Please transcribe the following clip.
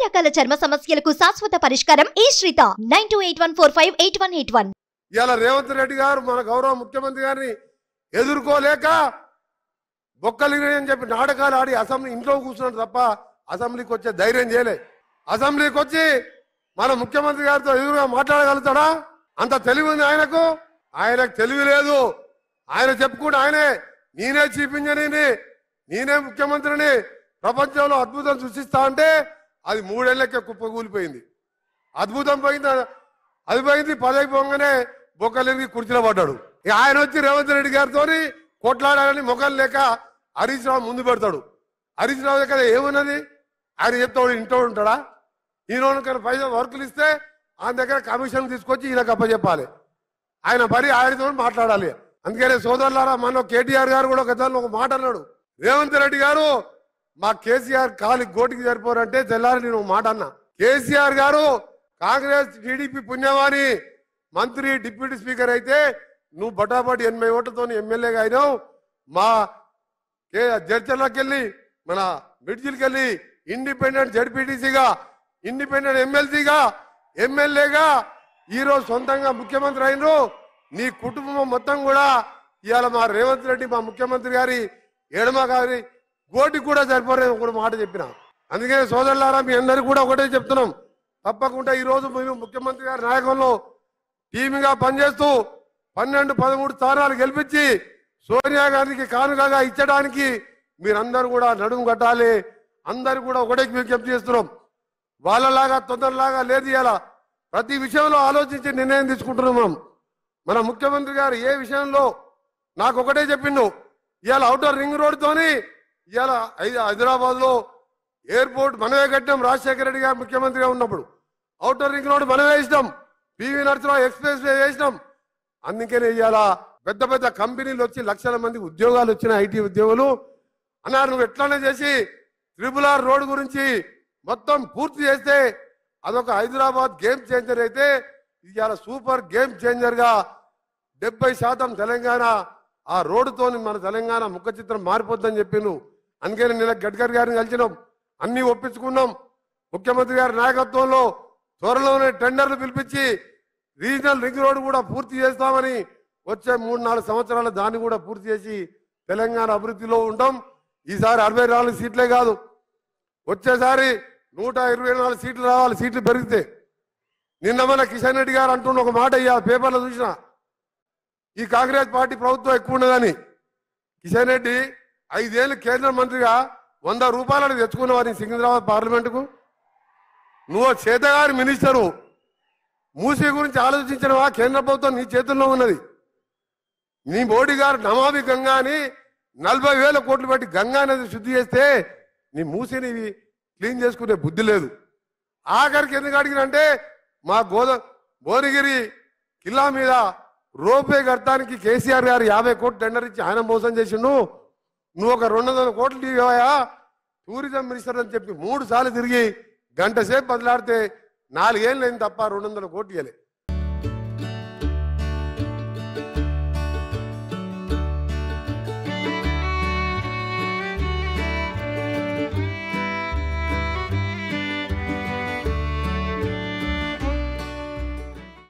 రకాల చర్మ సమస్యలకు శాశ్వత పరిష్కారం ఈ శ్రీత 9281458181. ఇలా రేవంత్ రెడ్డి గారు మన గౌరవ ముఖ్యమంత్రి గారిని ఎదుర్కోలేక బొక్కలిగిరి అని చెప్పి నాటకాలు ఆడి అసెంబ్లీ ఇంట్లో కూర్చున్నాడు తప్ప అసెంబ్లీకి వచ్చే ధైర్యం చేయలే. అసెంబ్లీకి వచ్చి మన ముఖ్యమంత్రి గారితో ఎదురుగా మాట్లాడగలుగుతాడా? అంత తెలివి ఉంది ఆయనకు. ఆయనకు తెలివి లేదు. ఆయన చెప్పుకుంటే ఆయనే నేనే చీఫ్ ఇంజనీర్ని, నేనే ముఖ్యమంత్రిని, ప్రపంచంలో అద్భుతం సృష్టిస్తా అంటే అది 3 ఏళ్లకే కుప్పకూలిపోయింది. అద్భుతం పోయింది, అది పోయింది. పదవి పోగానే బొక్కలిరిగి కుర్చీలో పడ్డాడు. ఆయన వచ్చి రేవంత్ రెడ్డి గారితో కొట్లాడాలని మొక్కలు లేక హరీష్ రావు ముందు పెడతాడు. హరీష్ రావు దగ్గర ఏమున్నది? ఆయన చెప్తాడు ఇంట్లో ఉంటాడా? ఈయన పైసలు వర్కులు ఇస్తే ఆయన దగ్గర కమిషన్ తీసుకొచ్చి ఈయనకు అప్పచెప్పాలి. ఆయన పరి ఆయనతో మాట్లాడాలి. అందుకనే సోదరులారా, మన కేటీఆర్ గారు కూడా గతంలో ఒక మాట అన్నాడు. రేవంత్ రెడ్డి గారు మా కేసీఆర్ కాలి గోటికి సరిపోరంటే తెల్లారి నేను ఒక మాట అన్నా. కేసీఆర్ గారు కాంగ్రెస్ టీడీపీ పుణ్యవాణి మంత్రి డిప్యూటీ స్పీకర్ అయితే నువ్వు బటాబటి 80 ఓట్లతో ఎమ్మెల్యేగా అయినావు. మా జడ్చర్లకి వెళ్ళి మన మిడ్జిల్కి వెళ్ళి ఇండిపెండెంట్ జడ్పీటీసీగా, ఇండిపెండెంట్ ఎమ్మెల్సీగా, ఎమ్మెల్యేగా ఈరోజు సొంతంగా ముఖ్యమంత్రి అయినరు. నీ కుటుంబం మొత్తం కూడా ఇవాళ మా రేవంత్ రెడ్డి మా ముఖ్యమంత్రి గారి ఎడమ గారి గోటికి కూడా సరిపోరే ఒక మాట చెప్పిన. అందుకని సోదరులారా, మీ అందరికీ కూడా ఒకటే చెప్తున్నాం. తప్పకుండా ఈరోజు మేము ముఖ్యమంత్రి గారి నాయకంలో టీమ్గా పనిచేస్తూ 12-13 స్థానాలు గెలిపించి సోనియా గాంధీకి కానుకగా ఇచ్చడానికి మీరందరూ కూడా నడుము కట్టాలి. అందరూ కూడా ఒకటే విజ్ఞప్తి చేస్తున్నాం. వాళ్ళలాగా తొందరలాగా లేదు. ఇలా ప్రతి విషయంలో ఆలోచించి నిర్ణయం తీసుకుంటున్నాం. మన ముఖ్యమంత్రి గారు ఏ విషయంలో నాకు ఒకటే చెప్పిండు. ఇవాళ ఔటర్ రింగ్ రోడ్తోని ఇవాళ హైదరాబాద్లో ఎయిర్పోర్ట్ మనమే కట్టినాం. రాజశేఖర రెడ్డి గారు ముఖ్యమంత్రిగా ఉన్నప్పుడు ఔటర్ రింగ్ రోడ్ మనమే ఇచ్చినాం. పివి నరసింహరావు ఎక్స్ప్రెస్ వే చేసినాం. అందుకనే ఇవాళ పెద్ద పెద్ద కంపెనీలు వచ్చి లక్షల మంది ఉద్యోగాలు వచ్చిన ఐటీ ఉద్యోగులు అన్నారు. నువ్వు ఎట్లానే చేసి RRR రోడ్ గురించి మొత్తం పూర్తి చేస్తే అదొక హైదరాబాద్ గేమ్ చేంజర్ అయితే ఇవాళ సూపర్ గేమ్ చేంజర్ గా 70% తెలంగాణ ఆ రోడ్డుతో మన తెలంగాణ ముఖ చిత్రం మారిపోద్దని చెప్పిండు. అందుకని నిన్న గడ్కరీ గారిని కలిసినాం, అన్ని ఒప్పించుకున్నాం. ముఖ్యమంత్రి గారి నాయకత్వంలో త్వరలోనే టెండర్లు పిలిపించి రీజనల్ రింగ్ రోడ్ కూడా పూర్తి చేస్తామని వచ్చే 3-4 సంవత్సరాలు దాన్ని కూడా పూర్తి చేసి తెలంగాణ అభివృద్ధిలో ఉంటాం. ఈసారి 64 సీట్లే కాదు, వచ్చేసారి 124 సీట్లు రావాలి. సీట్లు పెరిగితే నిన్న మన కిషన్ రెడ్డి గారు అంటున్న ఒక మాట పేపర్లో చూసిన, ఈ కాంగ్రెస్ పార్టీ ప్రభుత్వం ఎక్కువ ఉన్నదని. కిషన్ రెడ్డి 5 ఏళ్ళు కేంద్ర మంత్రిగా 100 రూపాయలను తెచ్చుకున్నవారు సికింద్రాబాద్ పార్లమెంటుకు. నువ్వు చేతగారి మినిస్టరు, మూసీ గురించి ఆలోచించినవా? కేంద్ర ప్రభుత్వం నీ చేతుల్లో ఉన్నది. నీ మోడీ గారు నమామి గంగా అని 40,000 కోట్లు పెట్టి గంగా నది శుద్ధి చేస్తే నీ మూసీని క్లీన్ చేసుకునే బుద్ధి లేదు. ఆఖరికి ఎందుకు అడిగినంటే మా భువనగిరి కిల్లా మీద రోపే కడతానికి కేసీఆర్ గారు 50 కోట్లు టెండర్ ఇచ్చి ఆయన మోసం చేసిండు. నువ్వు ఒక 200 కోట్లు ఇవ్వయా టూరిజం మినిస్టర్ అని చెప్పి 3 సార్లు తిరిగి గంట సేపు బదిలాడితే 4 ఏళ్ళు అయింది తప్ప 200 కోట్లు ఇవ్వలే.